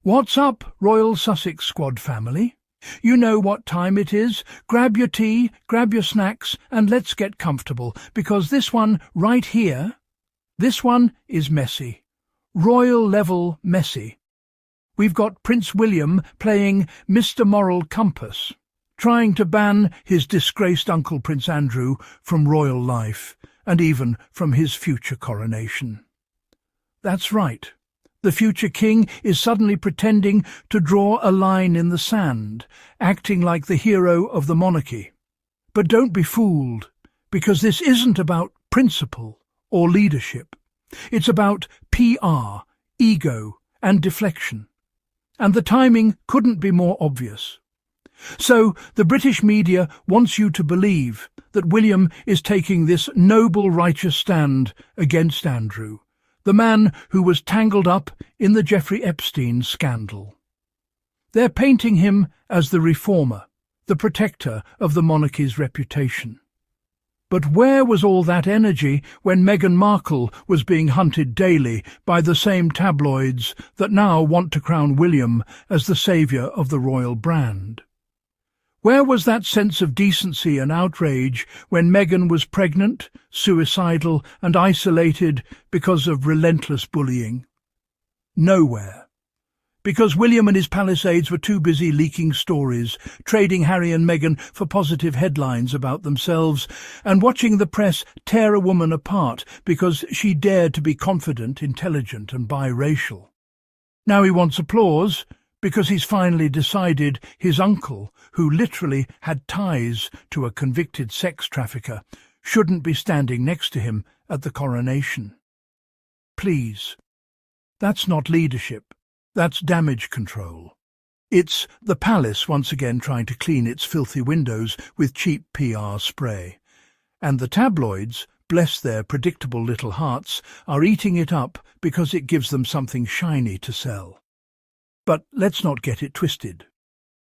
What's up, Royal Sussex Squad family? You know what time it is. Grab your tea, grab your snacks, and let's get comfortable, because this one right here, this one is messy. Royal level messy. We've got Prince William playing Mr. Moral Compass, trying to ban his disgraced uncle Prince Andrew from royal life, and even from his future coronation. That's right. The future king is suddenly pretending to draw a line in the sand, acting like the hero of the monarchy. But don't be fooled, because this isn't about principle or leadership. It's about PR, ego, and deflection. And the timing couldn't be more obvious. So the British media wants you to believe that William is taking this noble, righteous stand against Andrew, the man who was tangled up in the Jeffrey Epstein scandal. They're painting him as the reformer, the protector of the monarchy's reputation. But where was all that energy when Meghan Markle was being hunted daily by the same tabloids that now want to crown William as the saviour of the royal brand? Where was that sense of decency and outrage when Meghan was pregnant, suicidal and isolated because of relentless bullying? Nowhere. Because William and his palisades were too busy leaking stories, trading Harry and Meghan for positive headlines about themselves, and watching the press tear a woman apart because she dared to be confident, intelligent and biracial. Now he wants applause because he's finally decided his uncle, who literally had ties to a convicted sex trafficker, shouldn't be standing next to him at the coronation. Please. That's not leadership. That's damage control. It's the palace once again trying to clean its filthy windows with cheap PR spray. And the tabloids, bless their predictable little hearts, are eating it up because it gives them something shiny to sell. But let's not get it twisted.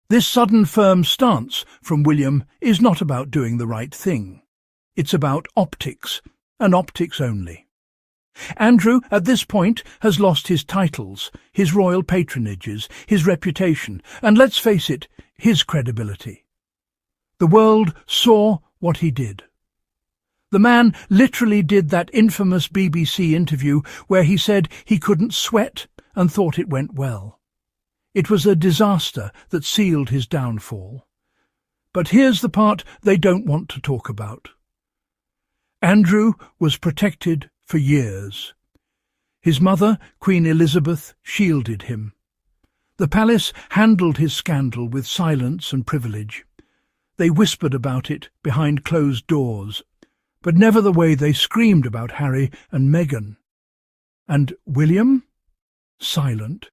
This sudden firm stance from William is not about doing the right thing. It's about optics, and optics only. Andrew, at this point, has lost his titles, his royal patronages, his reputation, and let's face it, his credibility. The world saw what he did. The man literally did that infamous BBC interview where he said he couldn't sweat and thought it went well. It was a disaster that sealed his downfall. But here's the part they don't want to talk about. Andrew was protected for years. His mother, Queen Elizabeth, shielded him. The palace handled his scandal with silence and privilege. They whispered about it behind closed doors, but never the way they screamed about Harry and Meghan. And William? Silent.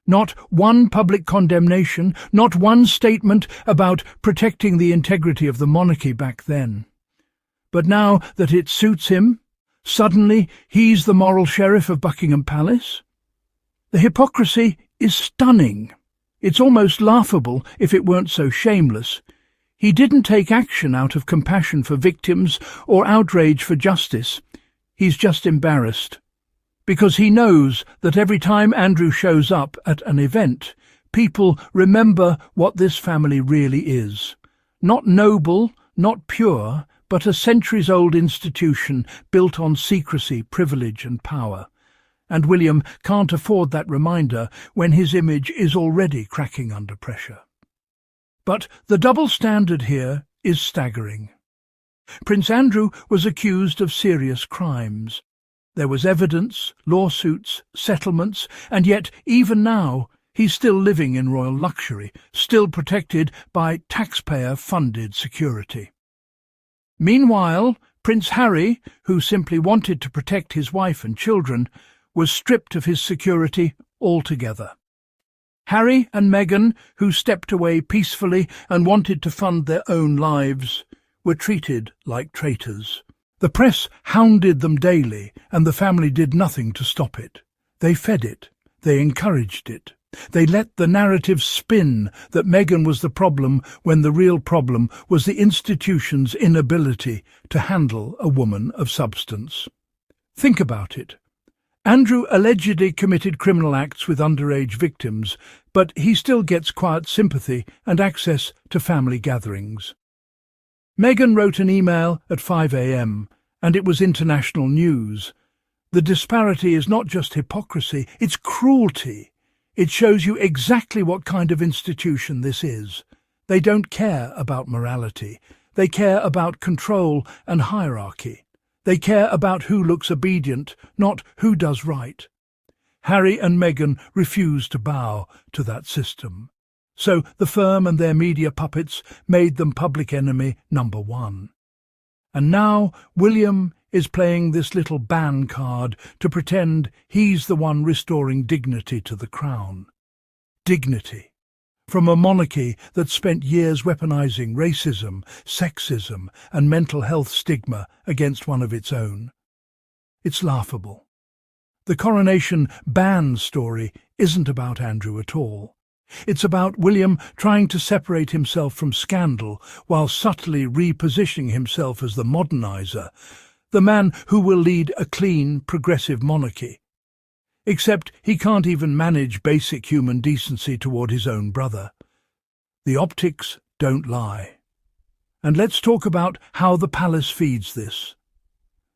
Not one public condemnation, not one statement about protecting the integrity of the monarchy back then. But now that it suits him, suddenly he's the moral sheriff of Buckingham Palace? The hypocrisy is stunning. It's almost laughable if it weren't so shameless. He didn't take action out of compassion for victims or outrage for justice. He's just embarrassed. Because he knows that every time Andrew shows up at an event, people remember what this family really is. Not noble, not pure, but a centuries-old institution built on secrecy, privilege and power. And William can't afford that reminder when his image is already cracking under pressure. But the double standard here is staggering. Prince Andrew was accused of serious crimes. There was evidence, lawsuits, settlements, and yet, even now, he's still living in royal luxury, still protected by taxpayer-funded security. Meanwhile, Prince Harry, who simply wanted to protect his wife and children, was stripped of his security altogether. Harry and Meghan, who stepped away peacefully and wanted to fund their own lives, were treated like traitors. The press hounded them daily, and the family did nothing to stop it. They fed it. They encouraged it. They let the narrative spin that Meghan was the problem when the real problem was the institution's inability to handle a woman of substance. Think about it. Andrew allegedly committed criminal acts with underage victims, but he still gets quiet sympathy and access to family gatherings. Meghan wrote an email at 5 a.m, and it was international news. The disparity is not just hypocrisy, it's cruelty. It shows you exactly what kind of institution this is. They don't care about morality. They care about control and hierarchy. They care about who looks obedient, not who does right. Harry and Meghan refused to bow to that system. So the firm and their media puppets made them public enemy number one. And now William is playing this little ban card to pretend he's the one restoring dignity to the crown. Dignity. From a monarchy that spent years weaponizing racism, sexism, and mental health stigma against one of its own. It's laughable. The Coronation ban story isn't about Andrew at all. It's about William trying to separate himself from scandal while subtly repositioning himself as the modernizer, the man who will lead a clean, progressive monarchy. Except he can't even manage basic human decency toward his own brother. The optics don't lie. And let's talk about how the palace feeds this.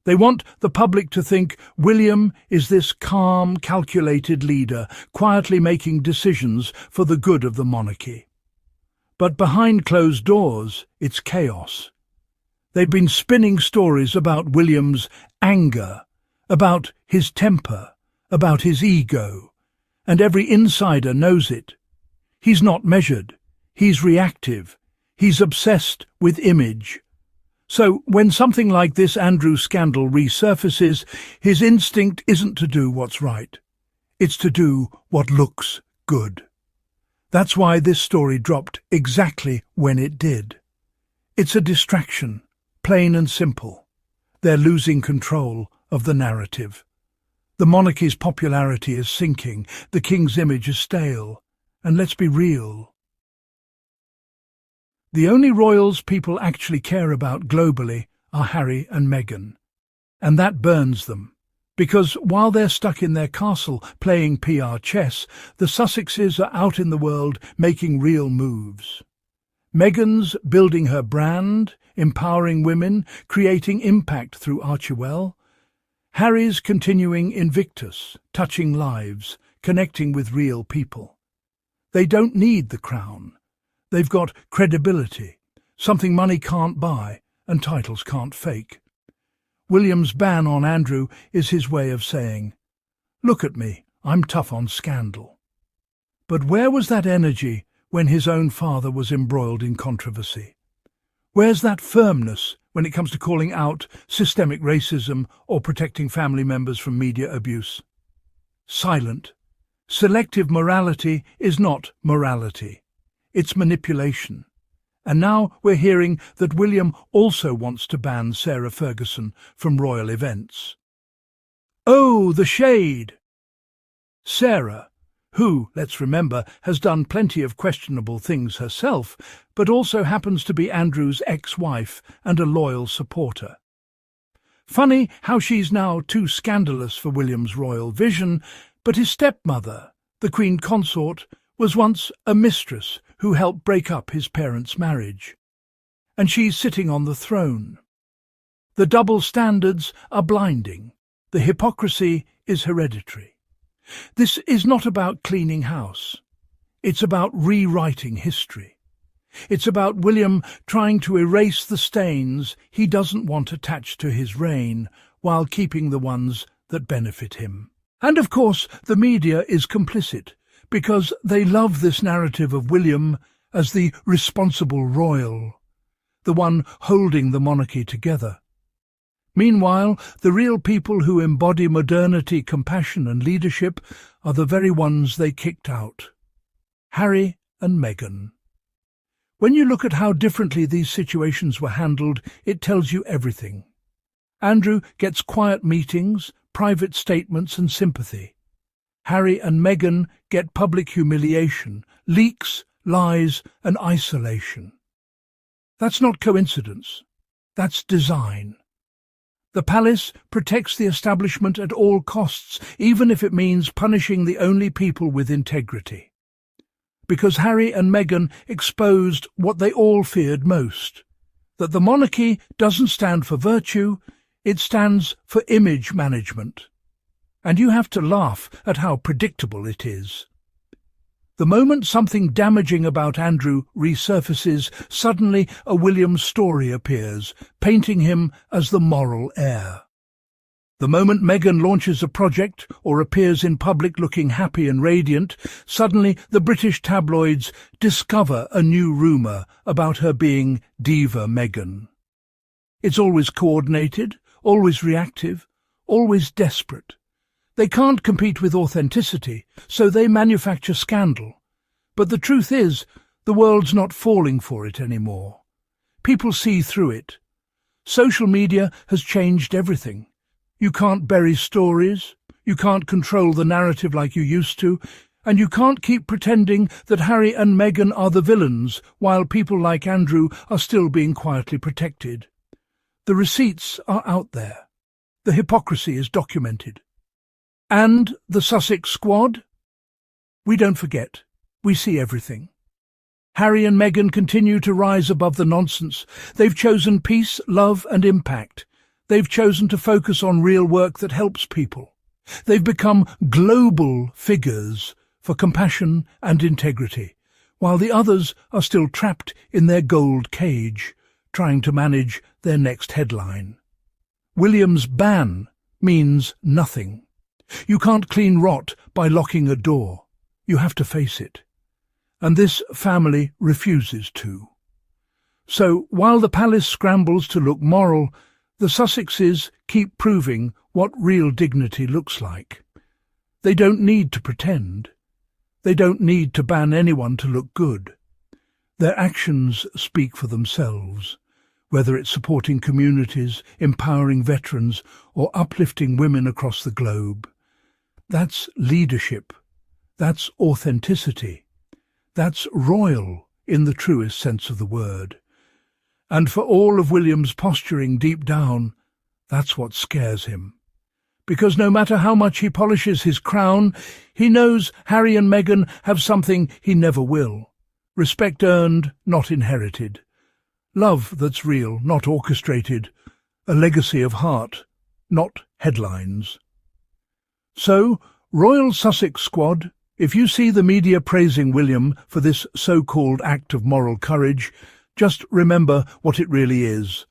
They want the public to think William is this calm, calculated leader, quietly making decisions for the good of the monarchy. But behind closed doors, it's chaos. They've been spinning stories about William's anger, about his temper, about his ego, and every insider knows it. He's not measured. He's reactive. He's obsessed with image. So when something like this Andrew scandal resurfaces, his instinct isn't to do what's right. It's to do what looks good. That's why this story dropped exactly when it did. It's a distraction, plain and simple. They're losing control of the narrative. The monarchy's popularity is sinking, the king's image is stale, and let's be real. The only royals people actually care about globally are Harry and Meghan. And that burns them, because while they're stuck in their castle playing PR chess, the Sussexes are out in the world making real moves. Meghan's building her brand, empowering women, creating impact through Archewell. Harry's continuing Invictus, touching lives, connecting with real people. They don't need the crown. They've got credibility, something money can't buy and titles can't fake. William's ban on Andrew is his way of saying, "Look at me, I'm tough on scandal." But where was that energy when his own father was embroiled in controversy? Where's that firmness when it comes to calling out systemic racism or protecting family members from media abuse? Silent. Selective morality is not morality. It's manipulation. And now we're hearing that William also wants to ban Sarah Ferguson from royal events. Oh, the shade! Sarah, who, let's remember, has done plenty of questionable things herself, but also happens to be Andrew's ex-wife and a loyal supporter. Funny how she's now too scandalous for William's royal vision, but his stepmother, the Queen Consort, was once a mistress who helped break up his parents' marriage. And she's sitting on the throne. The double standards are blinding. The hypocrisy is hereditary. This is not about cleaning house. It's about rewriting history. It's about William trying to erase the stains he doesn't want attached to his reign while keeping the ones that benefit him. And of course the media is complicit, because they love this narrative of William as the responsible royal, the one holding the monarchy together. Meanwhile, the real people who embody modernity, compassion and leadership are the very ones they kicked out. Harry and Meghan. When you look at how differently these situations were handled, it tells you everything. Andrew gets quiet meetings, private statements and sympathy. Harry and Meghan get public humiliation, leaks, lies and isolation. That's not coincidence. That's design. The palace protects the establishment at all costs, even if it means punishing the only people with integrity. Because Harry and Meghan exposed what they all feared most, that the monarchy doesn't stand for virtue, it stands for image management. And you have to laugh at how predictable it is. The moment something damaging about Andrew resurfaces, suddenly a William story appears, painting him as the moral heir. The moment Meghan launches a project or appears in public looking happy and radiant, suddenly the British tabloids discover a new rumour about her being Diva Meghan. It's always coordinated, always reactive, always desperate. They can't compete with authenticity, so they manufacture scandal. But the truth is, the world's not falling for it anymore. People see through it. Social media has changed everything. You can't bury stories, you can't control the narrative like you used to, and you can't keep pretending that Harry and Meghan are the villains while people like Andrew are still being quietly protected. The receipts are out there. The hypocrisy is documented. And the Sussex Squad? We don't forget. We see everything. Harry and Meghan continue to rise above the nonsense. They've chosen peace, love and impact. They've chosen to focus on real work that helps people. They've become global figures for compassion and integrity, while the others are still trapped in their gold cage, trying to manage their next headline. William's ban means nothing. You can't clean rot by locking a door. You have to face it. And this family refuses to. So, while the palace scrambles to look moral, the Sussexes keep proving what real dignity looks like. They don't need to pretend. They don't need to ban anyone to look good. Their actions speak for themselves, whether it's supporting communities, empowering veterans, or uplifting women across the globe. That's leadership. That's authenticity. That's royal in the truest sense of the word. And for all of William's posturing deep down, that's what scares him. Because no matter how much he polishes his crown, he knows Harry and Meghan have something he never will. Respect earned, not inherited. Love that's real, not orchestrated. A legacy of heart, not headlines. So, Royal Sussex Squad, if you see the media praising William for this so-called act of moral courage, just remember what it really is.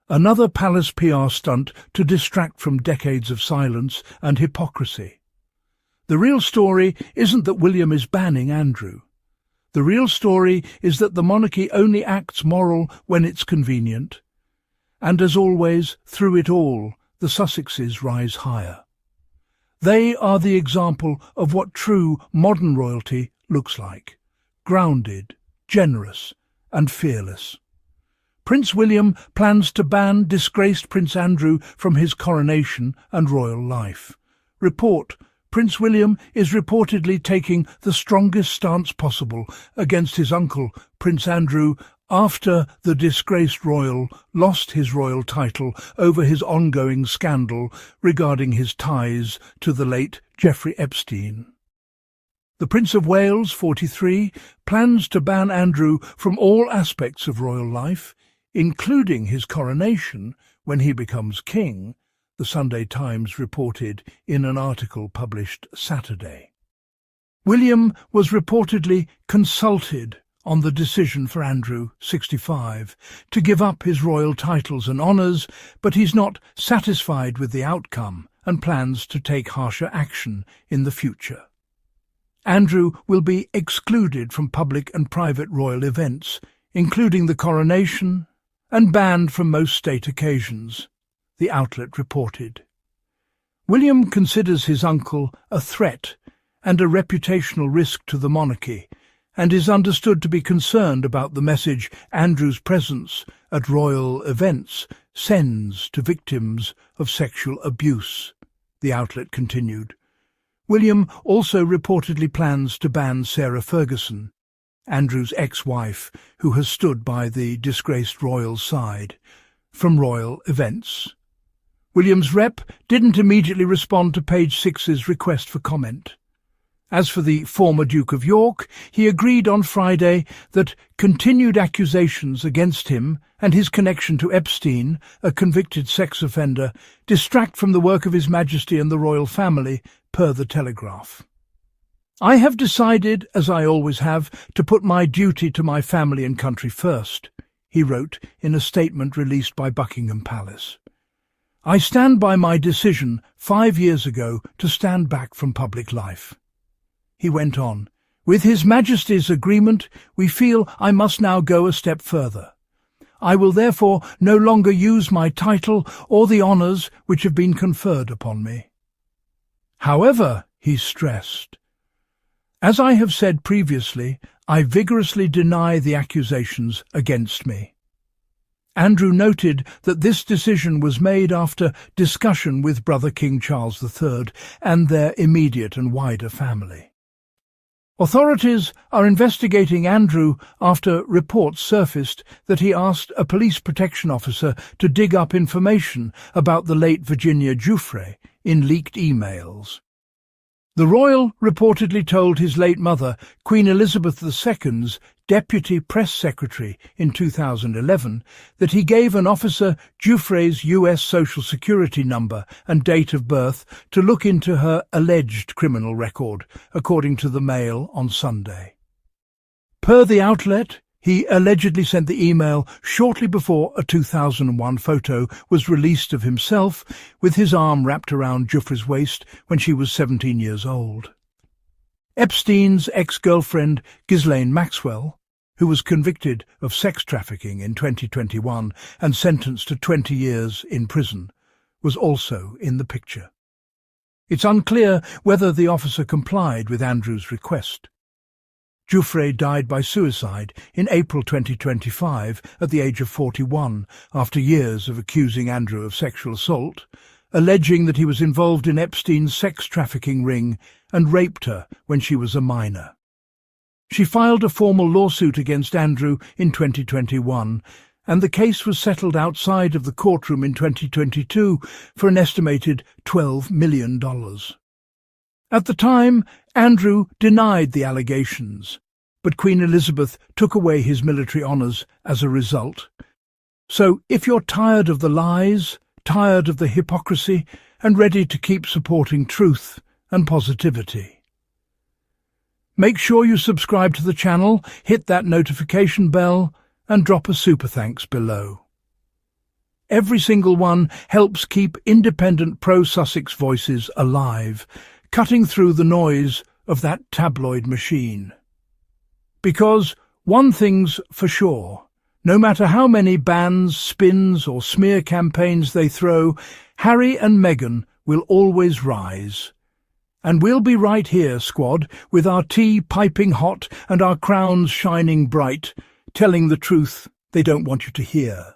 Another palace PR stunt to distract from decades of silence and hypocrisy. The real story isn't that William is banning Andrew. The real story is that the monarchy only acts moral when it's convenient. And as always, through it all, the Sussexes rise higher. They are the example of what true modern royalty looks like. Grounded, generous, and fearless. Prince William plans to ban disgraced Prince Andrew from his coronation and royal life. Report: Prince William is reportedly taking the strongest stance possible against his uncle, Prince Andrew, after the disgraced royal lost his royal title over his ongoing scandal regarding his ties to the late Jeffrey Epstein. The Prince of Wales, 43, plans to ban Andrew from all aspects of royal life, including his coronation when he becomes king, the Sunday Times reported in an article published Saturday. William was reportedly consulted on the decision for Andrew, 65, to give up his royal titles and honours, but he's not satisfied with the outcome and plans to take harsher action in the future. Andrew will be excluded from public and private royal events, including the coronation, and banned from most state occasions, the outlet reported. William considers his uncle a threat and a reputational risk to the monarchy, and is understood to be concerned about the message Andrew's presence at royal events sends to victims of sexual abuse, the outlet continued. William also reportedly plans to ban Sarah Ferguson, Andrew's ex-wife, who has stood by the disgraced royal side, from royal events. William's rep didn't immediately respond to Page Six's request for comment. As for the former Duke of York, he agreed on Friday that continued accusations against him and his connection to Epstein, a convicted sex offender, distract from the work of His Majesty and the royal family, per the Telegraph. "I have decided, as I always have, to put my duty to my family and country first," he wrote in a statement released by Buckingham Palace. "I stand by my decision 5 years ago to stand back from public life." He went on, "With His Majesty's agreement, we feel I must now go a step further. I will therefore no longer use my title or the honours which have been conferred upon me." However, he stressed, "As I have said previously, I vigorously deny the accusations against me." Andrew noted that this decision was made after discussion with brother King Charles III and their immediate and wider family. Authorities are investigating Andrew after reports surfaced that he asked a police protection officer to dig up information about the late Virginia Giuffre in leaked emails. The royal reportedly told his late mother, Queen Elizabeth II's deputy press secretary in 2011, that he gave an officer Giuffre's US Social Security number and date of birth to look into her alleged criminal record, according to the Mail on Sunday. Per the outlet, he allegedly sent the email shortly before a 2001 photo was released of himself with his arm wrapped around Giuffre's waist when she was 17 years old. Epstein's ex-girlfriend Ghislaine Maxwell, who was convicted of sex trafficking in 2021 and sentenced to 20 years in prison, was also in the picture. It's unclear whether the officer complied with Andrew's request. Giuffre died by suicide in April 2025 at the age of 41 after years of accusing Andrew of sexual assault, alleging that he was involved in Epstein's sex trafficking ring and raped her when she was a minor. She filed a formal lawsuit against Andrew in 2021, and the case was settled outside of the courtroom in 2022 for an estimated $12 million. At the time, Andrew denied the allegations, but Queen Elizabeth took away his military honours as a result. So if you're tired of the lies, tired of the hypocrisy, and ready to keep supporting truth and positivity, make sure you subscribe to the channel, hit that notification bell, and drop a super thanks below. Every single one helps keep independent pro-Sussex voices alive, cutting through the noise of that tabloid machine. Because one thing's for sure, no matter how many bans, spins or smear campaigns they throw, Harry and Meghan will always rise. And we'll be right here, squad, with our tea piping hot and our crowns shining bright, telling the truth they don't want you to hear.